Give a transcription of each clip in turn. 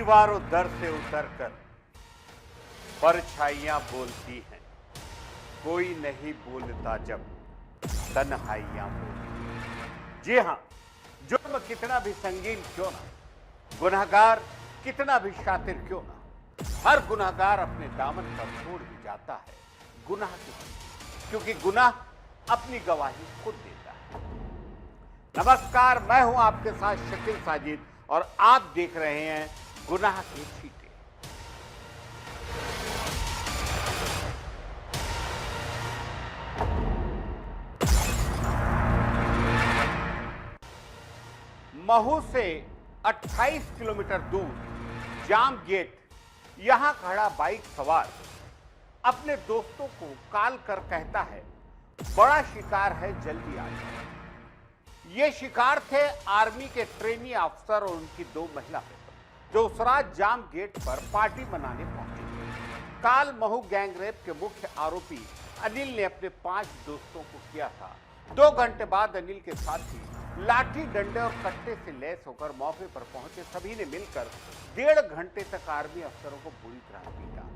दीवारों दर से उतरकर परछाइयां बोलती हैं, कोई नहीं बोलता जब तन्हाइयां बोलती। जी हां, जुर्म कितना भी संगीन क्यों ना, गुनहगार कितना भी शातिर क्यों ना, हर गुनहगार अपने दामन पर छोड़ ही जाता है गुनाह की, क्योंकि गुनाह अपनी गवाही खुद देता है। नमस्कार, मैं हूं आपके साथ शकील साजिद और आप देख रहे हैं गुनाह के छींटे। महू से 28 किलोमीटर दूर जाम गेट, यहां खड़ा बाइक सवार अपने दोस्तों को कॉल कर कहता है, बड़ा शिकार है, जल्दी आ जाओ। ये शिकार थे आर्मी के ट्रेनी अफसर और उनकी 2 महिला मित्र, जो उस रात जाम गेट पर पार्टी मनाने पहुंचे। काल महू गैंगरेप के मुख्य आरोपी अनिल ने अपने 5 दोस्तों को किया था। 2 घंटे बाद अनिल के साथी लाठी डंडे और कट्टे से लैस होकर मौके पर पहुंचे। सभी ने मिलकर 1.5 घंटे तक आर्मी अफसरों को बुरी तरह पीटा,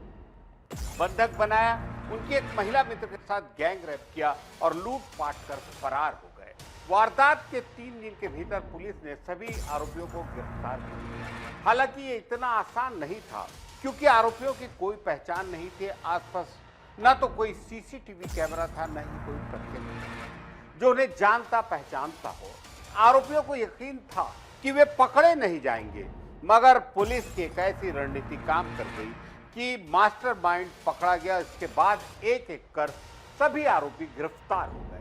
बंधक बनाया, उनकी एक महिला मित्र के साथ गैंगरेप किया और लूटपाट कर फरार हो गए। वारदात के 3 दिन के भीतर पुलिस ने सभी आरोपियों को गिरफ्तार कर लिया। हालांकि ये इतना आसान नहीं था, क्योंकि आरोपियों की कोई पहचान नहीं थी। आसपास न तो कोई सीसीटीवी कैमरा था, न ही कोई प्रत्यक्ष जो उन्हें जानता पहचानता हो। आरोपियों को यकीन था कि वे पकड़े नहीं जाएंगे, मगर पुलिस की एक ऐसी रणनीति काम कर गई कि मास्टरमाइंड पकड़ा गया। इसके बाद एक एक कर सभी आरोपी गिरफ्तार हो गए।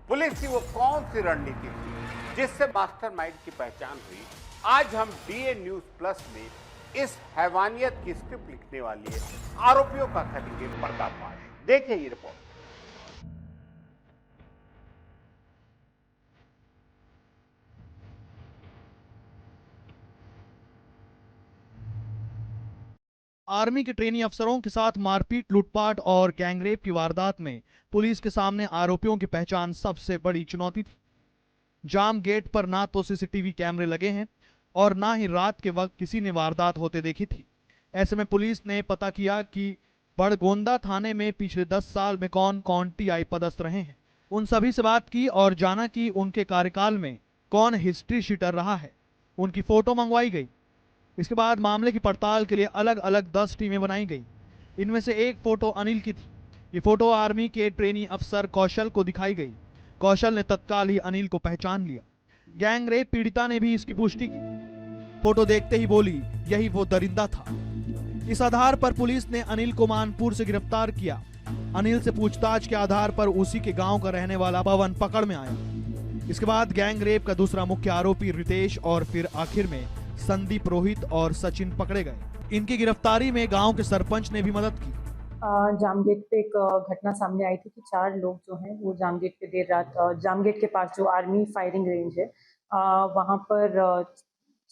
पुलिस की वो कौन सी रणनीति थी जिससे मास्टरमाइंड की पहचान हुई? आज हम डीए न्यूज प्लस में इस हैवानियत की स्क्रिप्ट लिखने वाली है आरोपियों का करेंगे पर्दाफाश। देखिए ये रिपोर्ट। आर्मी के ट्रेनी अफसरों के साथ मारपीट, लूटपाट और गैंगरेप की वारदात में पुलिस के सामने आरोपियों की पहचान सबसे बड़ी चुनौती थी। जाम गेट पर ना तो सीसीटीवी कैमरे लगे हैं और ना ही रात के वक्त किसी ने वारदात होते देखी थी। ऐसे में पुलिस ने पता किया कि बड़गोंदा थाने में पिछले 10 साल में कौन कौन टीआई पदस्थ रहे हैं। उन सभी से बात की और जाना कि उनके कार्यकाल में कौन हिस्ट्री शीटर रहा है। उनकी फोटो मंगवाई गई। इसके बाद मामले की पड़ताल के लिए अलग अलग 10 टीमें बनाई गई। इनमें से एक फोटो अनिल की थी। ये फोटो आर्मी के ट्रेनी अफसर कौशल को दिखाई गई। कौशल ने तत्काल ही अनिल को पहचान लिया। गैंगरेप पीड़िता ने भी इसकी पुष्टि की। फोटो देखते ही बोली, यही वो दरिंदा था। इस आधार पर पुलिस ने अनिल को मानपुर से गिरफ्तार किया। अनिल से पूछताछ के आधार पर उसी के गांव का रहने वाला पवन पकड़ में आया। इसके बाद गैंगरेप का दूसरा मुख्य आरोपी रितेश और फिर आखिर में संदीप, रोहित और सचिन पकड़े गए। इनकी गिरफ्तारी में गांव के सरपंच ने भी मदद की। जामगेट पे एक घटना सामने आई थी कि 4 लोग जो हैं वो जामगेट पे देर रात, जामगेट के पास जो आर्मी फायरिंग रेंज है वहाँ पर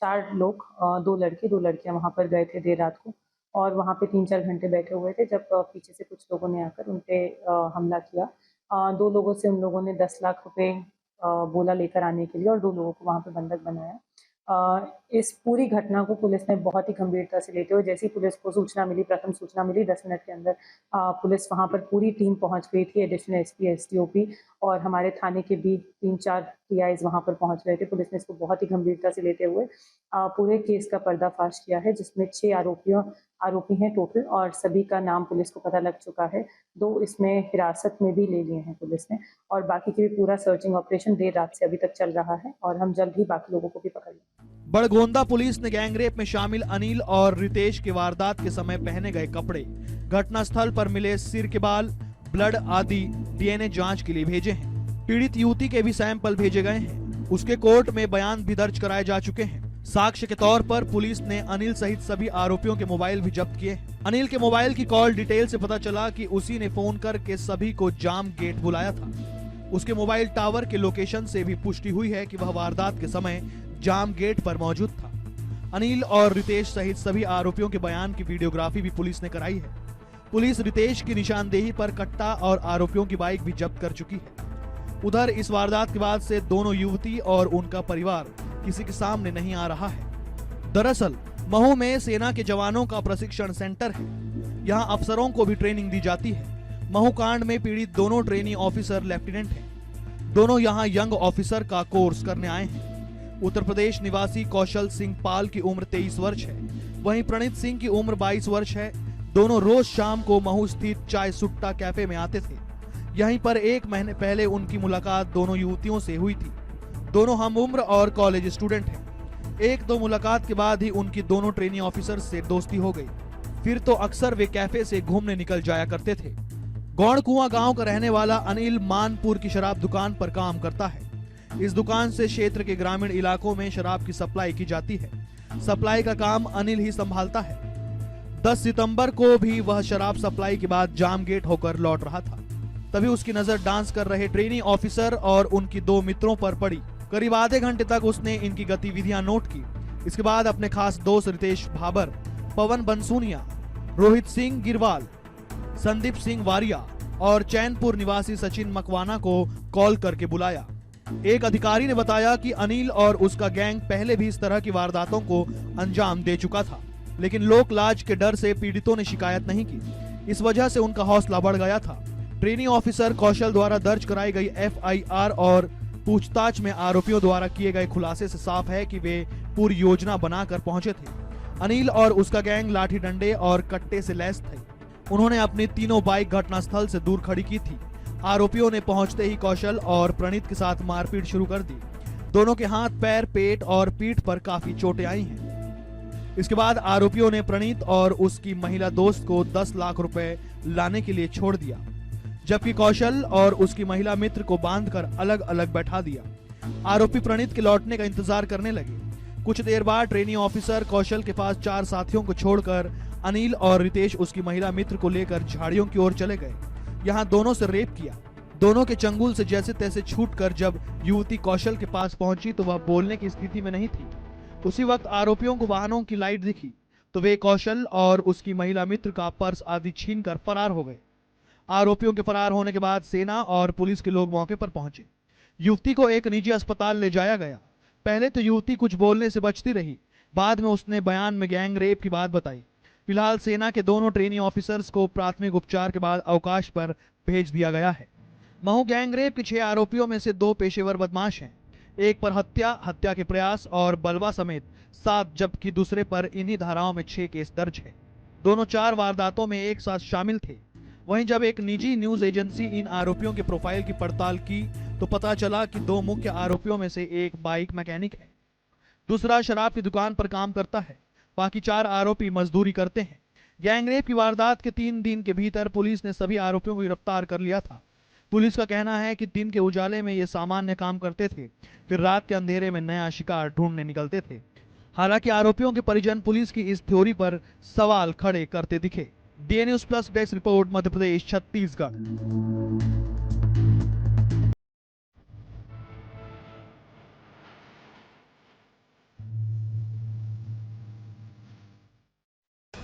4 लोग, 2 लड़के 2 लड़कियां वहाँ पर गए थे देर रात को और वहाँ पे 3-4 घंटे बैठे हुए थे जब पीछे से कुछ लोगों ने आकर उन पे हमला किया। 2 लोगों से उन लोगों ने 10 लाख रुपए बोला लेकर आने के लिए और 2 लोगों को वहाँ पे बंधक बनाया। इस पूरी घटना को पुलिस ने बहुत ही गंभीरता से लेते हुए, जैसी पुलिस को सूचना मिली, प्रथम सूचना मिली, 10 मिनट के अंदर पुलिस वहां पर पूरी टीम पहुंच गई थी। एडिशनल एसपी, एसडीओपी और हमारे थाने के भी 3-4 टीआईज वहां पर पहुंच गए थे। पुलिस ने इसको बहुत ही गंभीरता से लेते हुए पूरे केस का पर्दाफाश किया है, जिसमें 6 आरोपी हैं टोटल और सभी का नाम पुलिस को पता लग चुका है। 2 इसमें हिरासत में भी ले लिए हैं पुलिस ने और बाकी की भी पूरा सर्चिंग ऑपरेशन देर रात से अभी तक चल रहा है और हम जल्द ही बाकी लोगों को भी पकड़ लेंगे। बड़गोंदा पुलिस ने गैंगरेप में शामिल अनिल और रितेश के वारदात के समय पहने गए कपड़े, घटनास्थल पर मिले सिर के बाल, ब्लड आदि डीएनए जांच के लिए भेजे हैं। पीड़ित युवती के भी सैंपल भेजे गए हैं। उसके कोर्ट में बयान भी दर्ज कराए जा चुके हैं। साक्ष्य के तौर पर पुलिस ने अनिल सहित सभी आरोपियों के मोबाइल भी जब्त किए। अनिल के मोबाइल की कॉल डिटेल से पता चला कि उसी ने फोन करके सभी को जाम गेट बुलाया था। उसके मोबाइल टावर के लोकेशन से भी पुष्टि हुई है कि वह वारदात के समय जाम गेट पर मौजूद था। अनिल और रितेश सहित सभी आरोपियों के बयान की वीडियोग्राफी भी पुलिस ने कराई है। पुलिस रितेश की निशानदेही पर कट्टा और आरोपियों की बाइक भी जब्त कर चुकी है। उधर इस वारदात के बाद से दोनों युवती और उनका परिवार किसी के सामने नहीं आ रहा है। दरअसल महू में सेना के जवानों का प्रशिक्षण सेंटर है। यहाँ अफसरों को भी ट्रेनिंग दी जाती है। महू कांड में पीड़ित दोनों ट्रेनी ऑफिसर लेफ्टिनेंट हैं। दोनों यहाँ यंग ऑफिसर का कोर्स करने आए हैं। उत्तर प्रदेश निवासी कौशल सिंह पाल की उम्र 23 वर्ष है, वहीं प्रणीत सिंह की उम्र 22 वर्ष है। दोनों रोज शाम को महू स्थित चाय सुट्टा कैफे में आते थे। यहीं पर 1 महीने पहले उनकी मुलाकात दोनों युवतियों से हुई थी। दोनों हम उम्र और कॉलेज स्टूडेंट हैं। 1-2 मुलाकात के बाद ही उनकी दोनों ट्रेनी ऑफिसर से दोस्ती हो गई। फिर तो अक्सर वे कैफे से घूमने निकल जाया करते थे। गौड़ कुआं गांव का रहने वाला अनिल मानपुर की शराब दुकान पर काम करता है। इस दुकान से क्षेत्र के ग्रामीण इलाकों में शराब की सप्लाई की जाती है। सप्लाई का काम अनिल ही संभालता है। 10 सितंबर को भी वह शराब सप्लाई के बाद जाम गेट होकर लौट रहा था। तभी उसकी नजर डांस कर रहे ट्रेनी ऑफिसर और उनकी 2 मित्रों पर पड़ी। करीब आधे घंटे तक उसने इनकी गतिविधियां नोट की। इसके बाद अपने खास दोस्त रितेश भाबर, पवन बंसूनिया, रोहित सिंह गिरवाल, संदीप सिंह वारिया और चैनपुर निवासी सचिन मकवाना को कॉल करके बुलाया। एक अधिकारी ने बताया कि अनिल और उसका गैंग पहले भी इस तरह की वारदातों को अंजाम दे चुका था, लेकिन लोक लाज के डर से पीड़ितों ने शिकायत नहीं की। इस वजह से उनका हौसला बढ़ गया था। ट्रेनी ऑफिसर कौशल द्वारा दर्ज कराई गई FIR और पूछताछ में आरोपियों द्वारा किए गए खुलासे से साफ है कि वे पूरी योजना बनाकर पहुंचे थे। अनिल और उसका गैंग लाठी डंडे और कट्टे से लैस थे। उन्होंने अपनी तीनों बाइक घटनास्थल से दूर खड़ी की थी। आरोपियों ने पहुंचते ही कौशल और प्रणीत के साथ मारपीट शुरू कर दी। दोनों के हाथ, पैर, पेट और पीठ पर काफी चोटें आई हैं। इसके बाद आरोपियों ने प्रणीत और उसकी महिला दोस्त को 10 लाख रुपए लाने के लिए छोड़ दिया, जबकि कौशल और उसकी महिला मित्र को बांधकर अलग अलग बैठा दिया। आरोपी प्रणीत के लौटने का इंतजार करने लगे। कुछ देर बाद ट्रेनी ऑफिसर कौशल के पास 4 साथियों को छोड़कर अनिल और रितेश उसकी महिला मित्र को लेकर झाड़ियों की ओर चले गए। यहाँ दोनों से रेप किया। दोनों के चंगुल से जैसे तैसे छूटकर जब युवती कौशल के पास पहुंची तो वह बोलने की स्थिति में नहीं थी। उसी वक्त आरोपियों को वाहनों की लाइट दिखी तो वे कौशल और उसकी महिला मित्र का पर्स आदि छीनकर फरार हो गए। आरोपियों के फरार होने के बाद सेना और पुलिस के लोग मौके पर पहुंचे। युवती को एक निजी अस्पताल ले जाया गया। पहले तो युवती कुछ बोलने से बचती रही, बाद में उसने बयान में गैंग रेप की बात बताई। फिलहाल सेना के दोनों ट्रेनी ऑफिसर्स को प्राथमिक उपचार के बाद अवकाश पर भेज दिया गया है। महू गैंग रेप के 6 आरोपियों में से 2 पेशेवर बदमाश हैं। एक पर हत्या के प्रयास और बलवा समेत 7, जबकि दूसरे पर इन्हीं धाराओं में 6 केस दर्ज है। दोनों 4 वारदातों में एक साथ शामिल थे। वहीं जब एक निजी न्यूज एजेंसी इन आरोपियों के प्रोफाइल की पड़ताल की तो पता चला कि 2 मुख्य आरोपियों में से एक बाइक मैकेनिक है, दूसरा शराब की दुकान पर काम करता है, बाकी 4 आरोपी मजदूरी करते हैं। गैंगरेप की वारदात के 3 दिन के भीतर पुलिस ने सभी आरोपियों को गिरफ्तार कर लिया था। पुलिस का कहना है कि दिन के उजाले में ये सामान्य काम करते थे, फिर रात के अंधेरे में नया शिकार ढूंढने निकलते थे। हालांकि आरोपियों के परिजन पुलिस की इस थ्योरी पर सवाल खड़े करते दिखे। DNews+ desk report, Madhya Pradesh, Chhattisgarh.